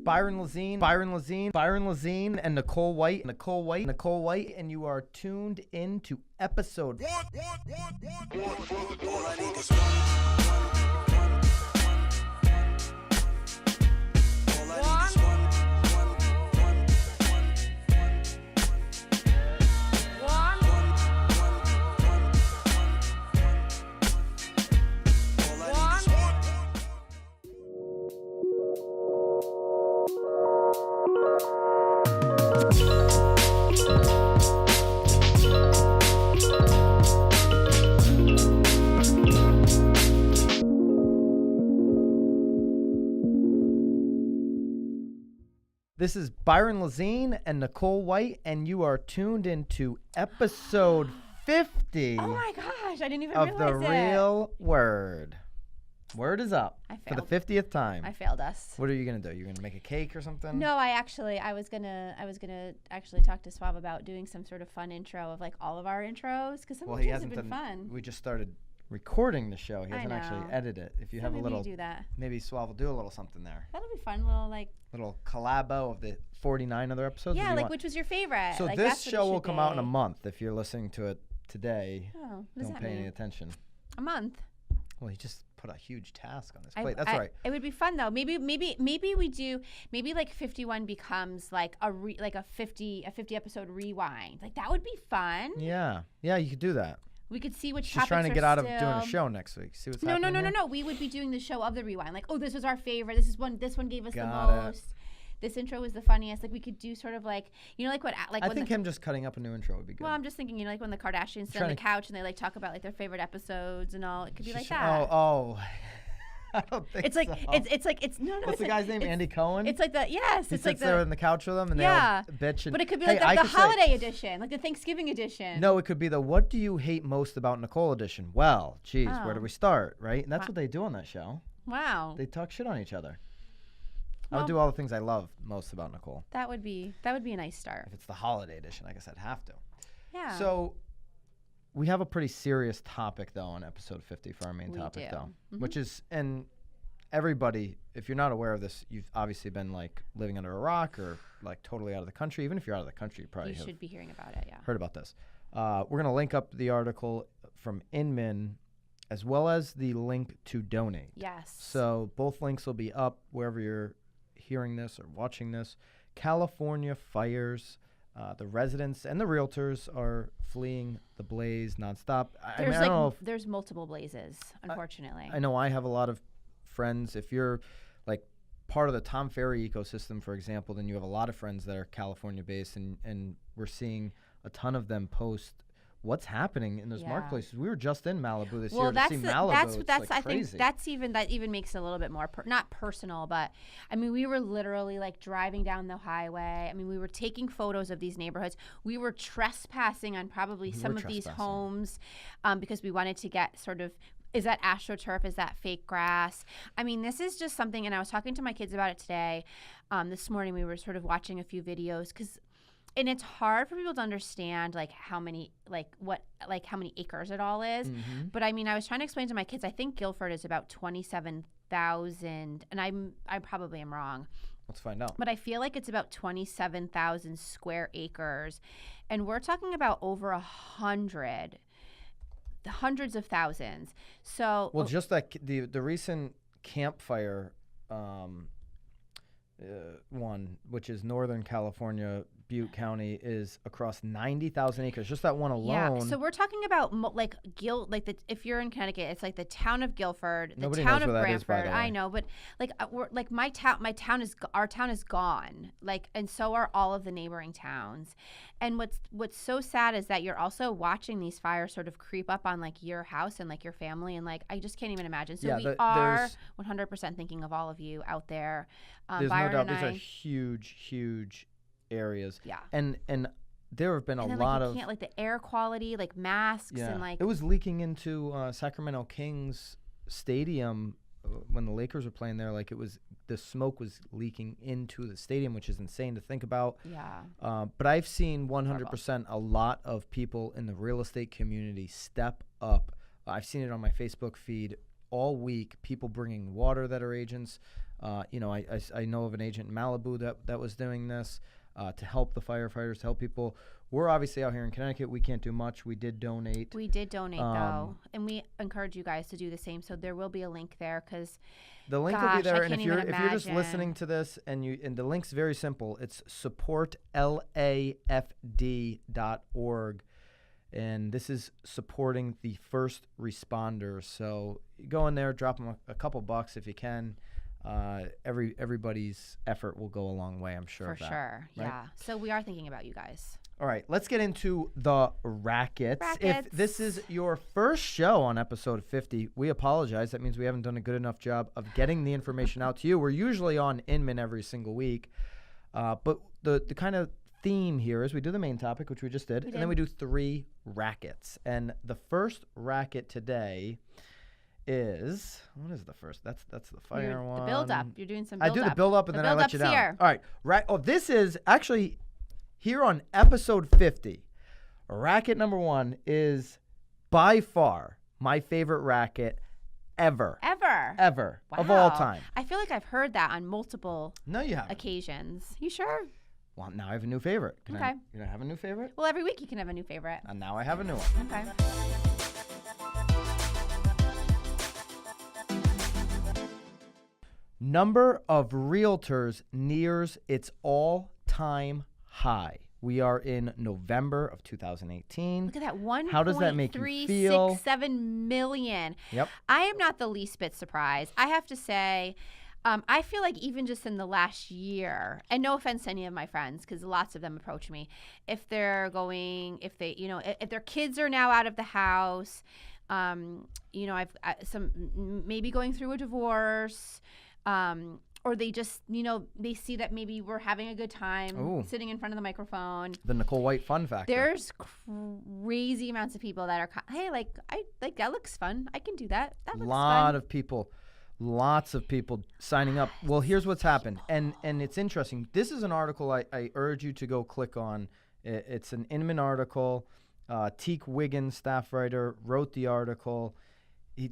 Byron Lazine, and Nicole White, and you are tuned into episode. This is Byron Lazine and Nicole White, and you are tuned into episode 50 Oh my gosh, I didn't even of realize The it. Real Word. Word is up for the 50th time. I failed us. What are you going to do? You're going to make a cake or something? No, I was gonna actually talk to Swab about doing some sort of fun intro of like all of our intros, because some of them have been fun. We just started recording the show. He I hasn't actually know. edited it. If you So have a maybe little, do that. maybe Swab will do a little something there. That'll be fun, Little collabo of the 49 other episodes. Yeah, like which was your favorite? So like, this that's what it show will should come out in a be. month. If you're listening to it today, Oh, what does don't that pay mean? any attention. A month. Well, he just put a huge task on his plate. That's all right. It would be fun though. Maybe we do. Maybe like 51 becomes like a 50 episode rewind. Like that would be fun. Yeah, you could do that. We could see which She's topics trying to get are out of still... doing a show next week. See what's happening here? No. We would be doing the show of the rewind. Like, oh, this was our favorite. This one gave us the Got it. most. This intro was the funniest. Like we could do sort of like, like what like I when think him just cutting up a new intro would be good. Well, I'm just thinking, like when the Kardashians sit on the couch and they like talk about like their favorite episodes and all. It could be like that. Oh. I don't think it's like so. it's no. What's the guy's name? Andy Cohen. It's like the yes. He It's sits like there in the couch with them and they all bitch. And, but it could be hey, like the could say- holiday edition, like the Thanksgiving edition. No, it could be the "What do you hate most about Nicole" edition. Well, geez, where do we start? Right, and that's what they do on that show. Wow. They talk shit on each other. Well, I would do all the things I love most about Nicole. That would be a nice start. If it's the holiday edition, I guess I'd have to. Yeah. So we have a pretty serious topic though on episode 50 for our main topic though, which is everybody, if you're not aware of this, you've obviously been like living under a rock or like totally out of the country. Even if you're out of the country, you probably should be hearing about it. Yeah. Heard about this. We're going to link up the article from Inman as well as the link to donate. Yes. So both links will be up wherever you're hearing this or watching this. California fires. The residents and the realtors are fleeing the blaze nonstop. I don't know if there's multiple blazes, unfortunately. I know I have a lot of friends. If you're like part of the Tom Ferry ecosystem, for example, then you have a lot of friends that are California based, and we're seeing a ton of them post what's happening in those marketplaces. We were just in Malibu this year to see Malibu. That's like crazy. I think that even makes it a little bit more not personal, but I mean, we were literally like driving down the highway. I mean, we were taking photos of these neighborhoods. We were trespassing on probably some of these homes because we wanted to get sort of, is that AstroTurf? Is that fake grass? I mean, this is just something, and I was talking to my kids about it today. This morning we were sort of watching a few videos and it's hard for people to understand like how many acres it all is. Mm-hmm. But I mean, I was trying to explain to my kids, I think Guilford is about 27,000, and I probably am wrong. Let's find out. But I feel like it's about 27,000 square acres, and we're talking about over 100. Hundreds of thousands. So just like the recent campfire one, which is Northern California, Butte County, is across 90,000 acres. Just that one alone. Yeah. So we're talking about if you're in Connecticut, it's like the town of Guilford, Nobody town knows of where that is, by Brantford. the way. I know, but like our town is gone. Like, and so are all of the neighboring towns. And what's so sad is that you're also watching these fires sort of creep up on like your house and like your family, and like I just can't even imagine. So we are 100% thinking of all of you out there. There's Byron no doubt. and These are huge areas. Yeah. And there have been a lot of can't, like the air quality, like masks and like it was leaking into Sacramento Kings Stadium when the Lakers were playing there. Like the smoke was leaking into the stadium, which is insane to think about. Yeah. But I've seen 100% a lot of people in the real estate community step up. I've seen it on my Facebook feed all week. People bringing water that are agents. I know of an agent in Malibu that was doing this to help the firefighters, to help people. We're obviously out here in Connecticut. We can't do much. We did donate. Though, and we encourage you guys to do the same. So there will be a link there because the link will be there. And if you're just listening to this and the link's very simple, it's supportlafd.org. And this is supporting the first responders. So you go in there, drop them a couple bucks if you can. Everybody's effort will go a long way, I'm sure. For sure, right? Yeah. So we are thinking about you guys. All right, let's get into the Rackets. If this is your first show on episode 50, we apologize. That means we haven't done a good enough job of getting the information out to you. We're usually on Inman every single week. But the kind of theme here is we do the main topic, which we just did, and then we do 3 rackets. And the first racket today is, what is the first? That's the fire one. The build up. You're doing some build up. I do the build up and then I let you down. Here. All right. This is actually here on episode 50. Racket number 1 is by far my favorite racket ever. Wow. Of all time. I feel like I've heard that on multiple occasions. You sure? Well, now I have a new favorite. Can I have a new favorite? Well, every week you can have a new favorite. And now I have a new one. Okay. Number of realtors nears its all-time high. We are in November of 2018. Look at that, 1.367 How does that make you feel? million. Yep. I am not the least bit surprised. I have to say, I feel like even just in the last year, and no offense to any of my friends, because lots of them approach me, if their kids are now out of the house, I've some maybe going through a divorce. Or they just, they see that maybe we're having a good time sitting in front of the microphone. The Nicole White fun factor. There's crazy amounts of people that are, hey, that looks fun. I can do that. That looks fun. Lots of people signing up. Well, here's what's happened. And it's interesting. This is an article I urge you to go click on. It's an Inman article. Teak Wiggins, staff writer, wrote the article. He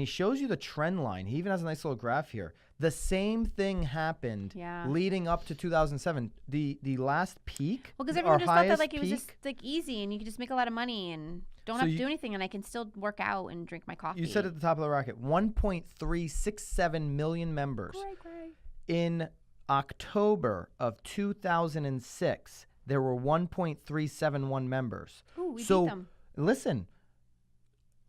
shows you the trend line. He even has a nice little graph here. The same thing happened leading up to 2007. The last peak. Well, because everyone just thought that it was just easy and you could just make a lot of money and don't have to do anything and I can still work out and drink my coffee. You said at the top of the racket, 1.367 million members. Great. In October of 2006, there were 1.371 members. Ooh, we beat them. Listen.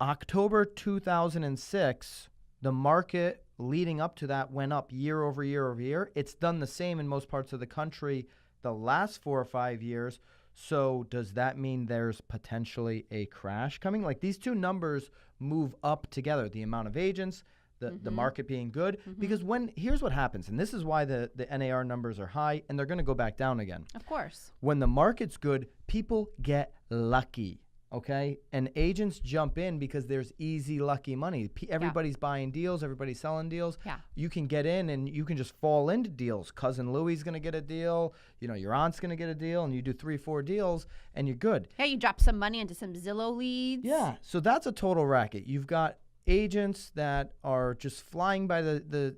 October 2006, the market leading up to that went up year over year over year. It's done the same in most parts of the country the last 4 or 5 years. So does that mean there's potentially a crash coming? Like these two numbers move up together, the amount of agents, the market being good. Because here's what happens, and this is why the NAR numbers are high, and they're going to go back down again. Of course. When the market's good, people get lucky. Okay, and agents jump in because there's easy, lucky money. Everybody's buying deals. Everybody's selling deals. Yeah. You can get in and you can just fall into deals. Cousin Louie's going to get a deal. Your aunt's going to get a deal, and you do 3-4 deals, and you're good. Yeah, you drop some money into some Zillow leads. Yeah, so that's a total racket. You've got agents that are just flying by the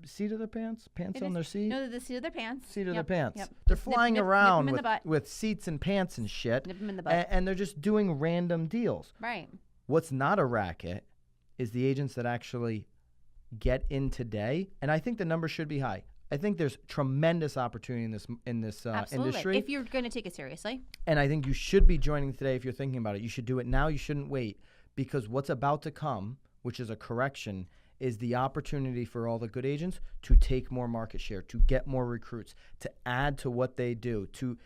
seat of their pants on their seat. No, the seat of their pants. Seat of their pants. Yep. They're flying around nip with seats and pants and shit. Nip them in the butt. And they're just doing random deals. Right. What's not a racket is the agents that actually get in today, and I think the number should be high. I think there's tremendous opportunity in this industry. If you're going to take it seriously. And I think you should be joining today if you're thinking about it. You should do it now. You shouldn't wait, because what's about to come, which is a correction, is the opportunity for all the good agents to take more market share, to get more recruits, to add to what they do, to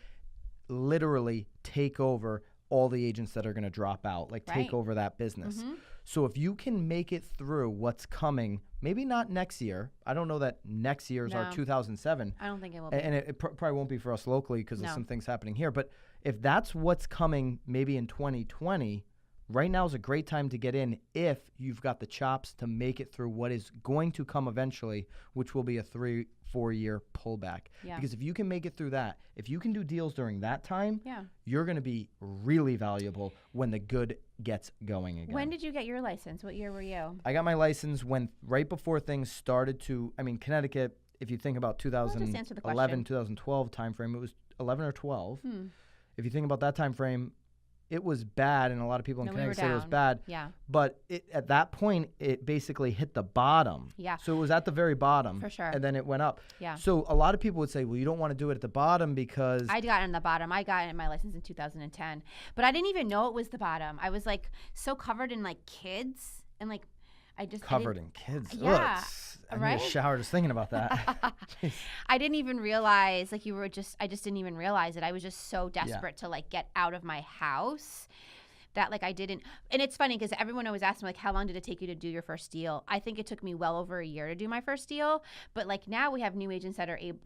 literally take over all the agents that are going to drop out, take over that business. So if you can make it through what's coming, maybe not next year. I don't know that next year is our 2007. I don't think it will be. And it probably won't be for us locally because of some things happening here. But if that's what's coming maybe in 2020, right now is a great time to get in if you've got the chops to make it through what is going to come eventually, which will be a 3-4 year pullback. Yeah. Because if you can make it through that, if you can do deals during that time, Yeah. you're going to be really valuable when the good gets going again. When did you get your license? What year were you? I got my license right before things started to, Connecticut, if you think about 2011, 2012 timeframe, it was 11 or 12. If you think about that time frame, it was bad, and a lot of people in Connecticut said it was bad. Yeah. But at that point, it basically hit the bottom. Yeah. So it was at the very bottom. For sure. And then it went up. Yeah. So a lot of people would say, well, you don't want to do it at the bottom because... I got in the bottom. I got in my license in 2010. But I didn't even know it was the bottom. I was like so covered in like kids and like I just... Covered in kids? Yeah. I need a shower just thinking about that. I didn't even realize, like I just didn't even realize it. I was just so desperate to like get out of my house that like I didn't. And it's funny because everyone always asks me like, how long did it take you to do your first deal? I think it took me well over a year to do my first deal. But like now we have new agents that are able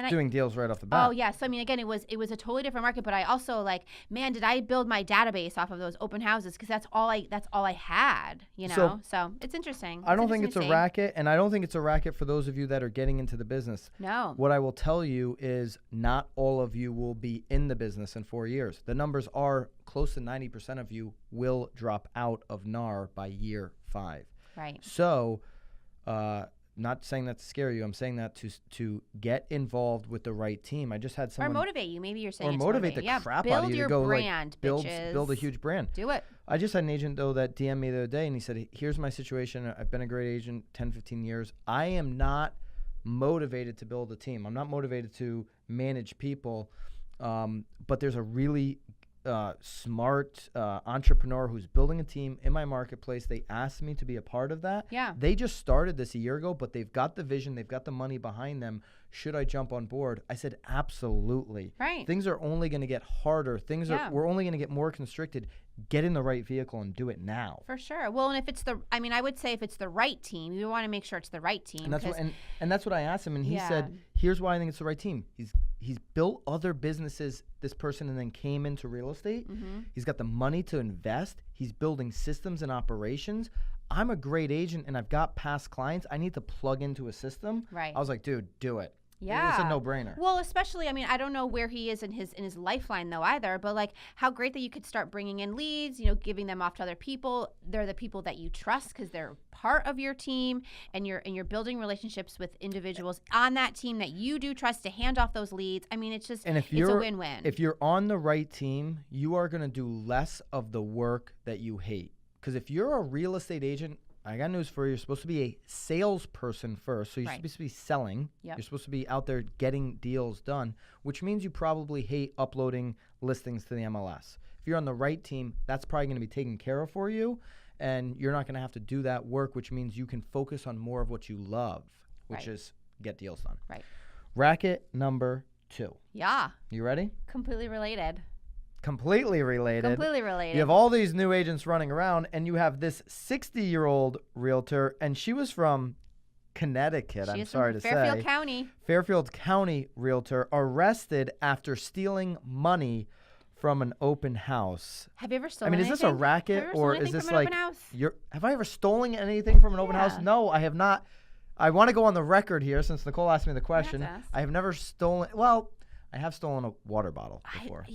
doing deals right off the bat. Oh yeah. So I mean, again, it was a totally different market. But I also like, man, did I build my database off of those open houses? Because that's all I had. You know. So it's interesting. I don't think it's a racket, and I don't think it's a racket for those of you that are getting into the business. No. What I will tell you is not all of you will be in the business in 4 years. The numbers are close to 90% of you will drop out of NAR by year 5. Right. So, not saying that to scare you. I'm saying that to get involved with the right team. I just had someone... Or motivate you. Maybe you're saying or motivate the crap out of you to go brand, like build a huge brand. Do it. I just had an agent, though, that DM'd me the other day, and he said, here's my situation. I've been a great agent 10, 15 years. I am not motivated to build a team. I'm not motivated to manage people. But there's a really smart entrepreneur who's building a team in my marketplace. They asked me to be a part of that. Yeah. They just started this a year ago, but they've got the vision. They've got the money behind them. Should I jump on board? I said, absolutely. Right. Things are only going to get harder. We're only going to get more constricted. Get in the right vehicle and do it now. For sure. Well, and if it's I would say if it's the right team, you want to make sure it's the right team. And that's what I asked him, and he said, here's why I think it's the right team. He's built other businesses, this person, and then came into real estate. Mm-hmm. He's got the money to invest. He's building systems and operations. I'm a great agent, and I've got past clients. I need to plug into a system. Right. I was like, dude, do it. Yeah. It's a no-brainer. Well, especially, I don't know where he is in his lifeline though either, but like how great that you could start bringing in leads, giving them off to other people. They're the people that you trust because they're part of your team, and you're building relationships with individuals on that team that you do trust to hand off those leads. It's just, it's a win-win. If you're on the right team, you are going to do less of the work that you hate. Because if you're a real estate agent, I got news for you. You're supposed to be a salesperson first. So you're supposed to be selling. Yep. You're supposed to be out there getting deals done, which means you probably hate uploading listings to the MLS. If you're on the right team, that's probably going to be taken care of for you, and you're not going to have to do that work, which means you can focus on more of what you love, which is get deals done. Right. Racket number 2. Yeah. You ready? Completely related. Completely related. Completely related. You have all these new agents running around, and you have this 60-year-old realtor, and she was from Connecticut, I'm sorry to say. Fairfield County. Fairfield County realtor arrested after stealing money from an open house. Have you ever stolen anything? Is this a racket, or is this like have I ever stolen anything from an open house? No, I have not. I want to go on the record here since Nicole asked me the question. I have never stolen. Well, I have stolen a water bottle before.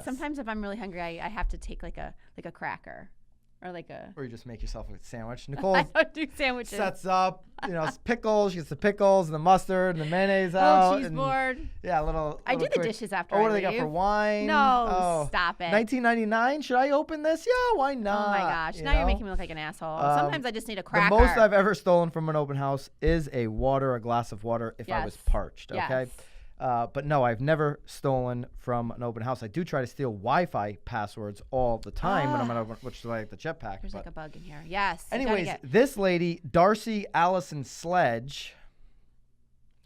Sometimes if I'm really hungry, I have to take like a cracker or like a. Or you just make yourself a sandwich. Nicole I don't do sandwiches. Sets up, pickles. She gets the pickles and the mustard and the mayonnaise out. Cheese board. Yeah, a little. I do the dishes after. What do they got for wine? No, stop it. $19.99. Should I open this? Yeah, why not? Oh my gosh! Now you're making me look like an asshole. Sometimes I just need a cracker. The most I've ever stolen from an open house is a glass of water if I was parched. Okay. Yes. But no, I've never stolen from an open house. I do try to steal Wi-Fi passwords all the time when I'm at which is like the jetpack. There's like a bug in here. Yes. Anyways, this lady, Darcy Allison Sledge.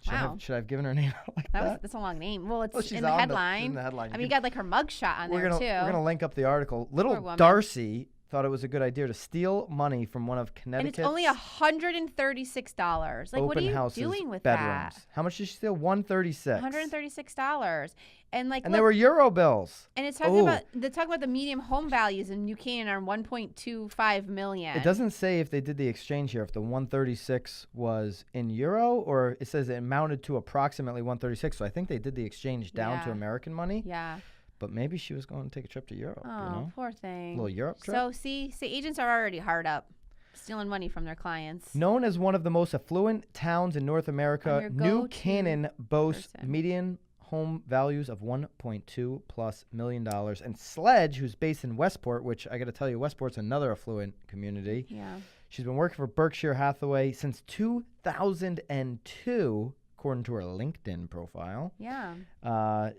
Should I have given her name like that? That's a long name. Well, it's in the headline. It's in the headline. You got like her mug shot on there too. We're gonna link up the article. Little Darcy thought it was a good idea to steal money from one of Connecticut's and it's only $136. Like, what are you doing with bedrooms. that? How much did she steal? $136. $136. And like, and they were euro bills. And it's talking about the medium home values in New Canaan are $1.25 million. It doesn't say if they did the exchange here, if the 136 was in euro, or it says it amounted to approximately 136. So I think they did the exchange down to American money. Yeah. But maybe she was going to take a trip to Europe. Oh, you know? Poor thing. A little Europe trip. So see, agents are already hard up, stealing money from their clients. Known as one of the most affluent towns in North America, New Canaan boasts median home values of $1.2+ million. And Sledge, who's based in Westport, which I got to tell you, Westport's another affluent community. Yeah. She's been working for Berkshire Hathaway since 2002. According to her LinkedIn profile. Yeah.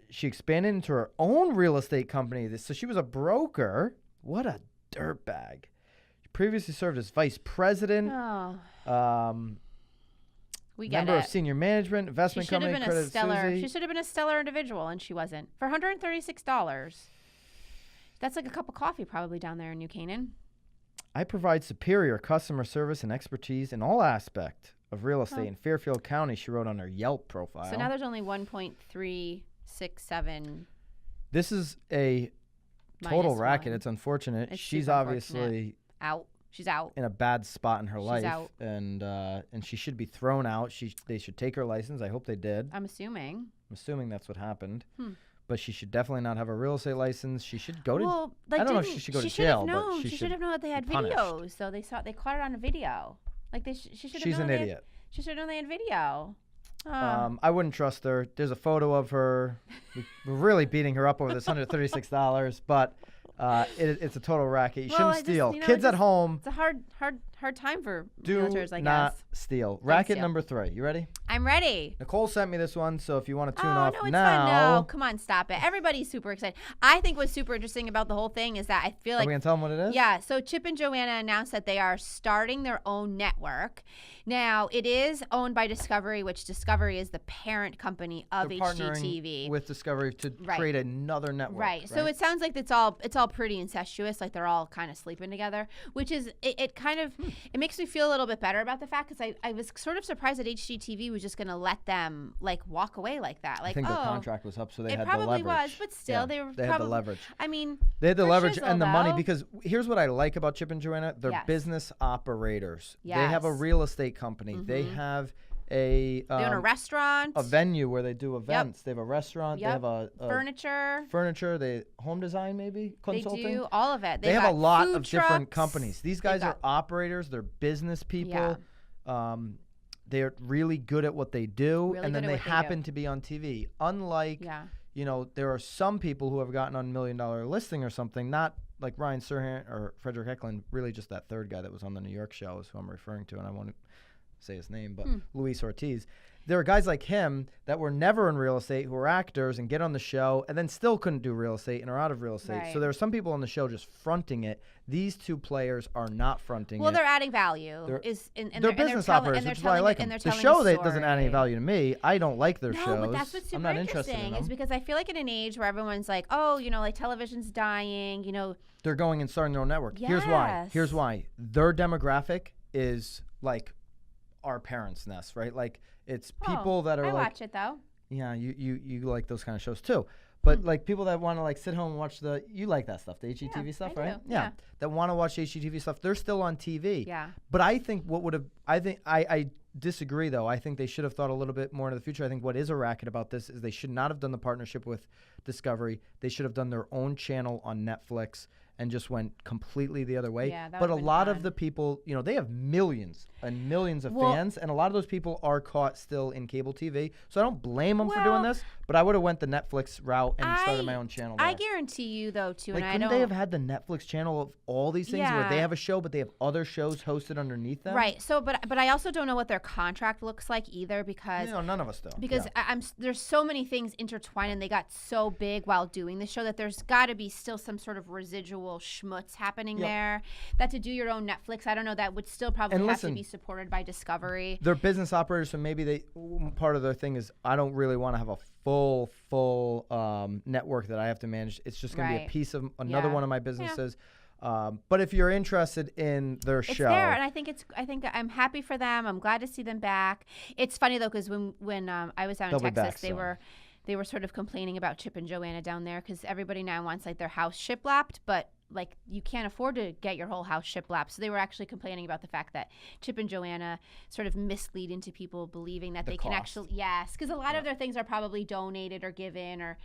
She expanded into her own real estate company. So she was a broker. What a dirtbag. She previously served as vice president. Oh. We get member it. of senior management, investment company. She should have been a stellar individual, and she wasn't. For $136. That's like a cup of coffee probably down there in New Canaan. I provide superior customer service and expertise in all aspects of real estate in Fairfield County, she wrote on her Yelp profile. So now there's only 1.367. This is a total racket. It's unfortunate. She's obviously out. She's out in a bad spot in her life, out. And she should be thrown out. They should take her license. I hope they did. I'm assuming that's what happened. But she should definitely not have a real estate license. She should go to. Well, I don't know if she should go to jail, but she should have known that they had videos. So they caught it on a video. Like she should have. She's an idiot. She should have known they had video. I wouldn't trust her. There's a photo of her. We're really beating her up over this $136, but it's a total racket. You shouldn't steal. Kids at home. It's a hard time for realtors, I guess. Do not steal. Racket number 3. You ready? I'm ready. Nicole sent me this one, so if you want to tune off no, it's now. Fine. No, come on, stop it. Everybody's super excited. I think what's super interesting about the whole thing is that I feel like. Are we going to tell them what it is? Yeah. So Chip and Joanna announced that they are starting their own network. Now, it is owned by Discovery, which Discovery is the parent company of HGTV. With Discovery to create another network. Right. So it sounds like it's all pretty incestuous, like they're all kind of sleeping together, which is it kind of it makes me feel a little bit better about the fact because I was sort of surprised that HGTV was just going to let them like walk away like that. Like, I think their contract was up, so they had the leverage. It probably was, but still, they had the leverage. I mean, they had the leverage and the money because here's what I like about Chip and Joanna: they're business operators. Yes. They have a real estate company. They have they own a restaurant, a venue where they do events. They have a restaurant. They have a furniture. They home design maybe consulting. They do all of it. They have a lot of different companies. These guys are operators. They're business people. Yeah. They're really good at what they do, and then they happen to be on TV. Unlike, there are some people who have gotten on $1 Million Listing or something, not like Ryan Serhant or Frederick Eklund, really just that third guy that was on the New York show is who I'm referring to, and I won't say his name, but Luis Ortiz. There are guys like him that were never in real estate who are actors and get on the show and then still couldn't do real estate and are out of real estate. Right. So there are some people on the show just fronting it. These two players are not fronting it. Well, they're adding value. They're business operators, which is why I like them. The show doesn't add any value to me. I don't like their shows. No, but that's what's super interesting is because I feel like in an age where everyone's like, like television's dying, They're going and starting their own network. Yes. Here's why. Their demographic is like our parents' nest, right? Like it's people that are I watch it though. Yeah, you like those kind of shows too. But like people that want to like sit home and watch you like that stuff, the HGTV stuff, right? Yeah. That want to watch HGTV stuff. They're still on TV. Yeah. But I think I disagree though. I think they should have thought a little bit more into the future. I think what is a racket about this is they should not have done the partnership with Discovery. They should have done their own channel on Netflix and just went completely the other way. Yeah, but a lot of the people, they have millions and millions of fans, and a lot of those people are caught still in cable TV. So I don't blame them for doing this, but I would have went the Netflix route and started my own channel there. I guarantee you, though, too, like, couldn't they have had the Netflix channel of all these things where they have a show, but they have other shows hosted underneath them? Right. So, but I also don't know what their contract looks like either because none of us do. Because there's so many things intertwined, and they got so big while doing the show that there's got to be still some sort of residual schmutz happening there. That to do your own Netflix, I don't know, that would still probably have to be supported by Discovery. They're business operators, so maybe part of their thing is I don't really want to have a full network that I have to manage. It's just going to be a piece of another one of my businesses. But if you're interested in their it's show, there, and I think I'm happy for them. I'm glad to see them back. It's funny though, because when I was down in Texas, they were sort of complaining about Chip and Joanna down there, because everybody now wants like their house shiplapped, but like you can't afford to get your whole house shiplapped. So they were actually complaining about the fact that Chip and Joanna sort of mislead into people believing that they can actually, because a lot of their things are probably donated or given or,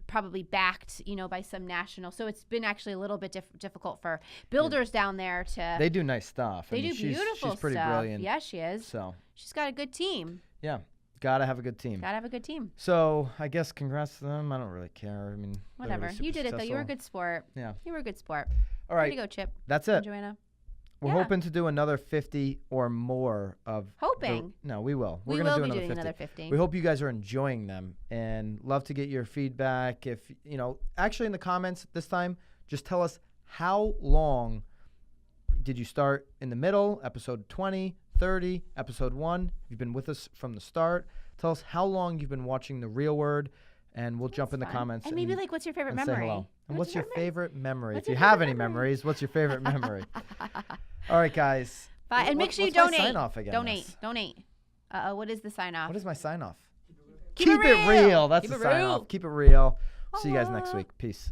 probably backed, by some national. So it's been actually a little bit difficult for builders down there to. They do nice stuff. They do beautiful stuff. She's pretty brilliant. Yeah, she is. So she's got a good team. Yeah. Gotta have a good team. So I guess congrats to them. I don't really care. I mean, whatever. You did it though. You were a good sport. Yeah. You were a good sport. All right. Way to go, Chip. That's it. Joanna. We're hoping to do another 50 or more of. Hoping. No, we will. We're going to do another 50. We hope you guys are enjoying them and love to get your feedback. If, actually in the comments this time, just tell us how long did you start in the middle, episode 20, 30, episode 1. If you've been with us from the start, tell us how long you've been watching The Real Word, and we'll jump in the comments. And maybe what's your favorite memory? Say hello. And what's your favorite memory? If you have any memories, what's your favorite memory? All right, guys. Bye. And make sure you donate. Sign off again. Donate. What is the sign off? What is my sign off? Keep it real. That's the sign off. Keep it real. See you guys next week. Peace.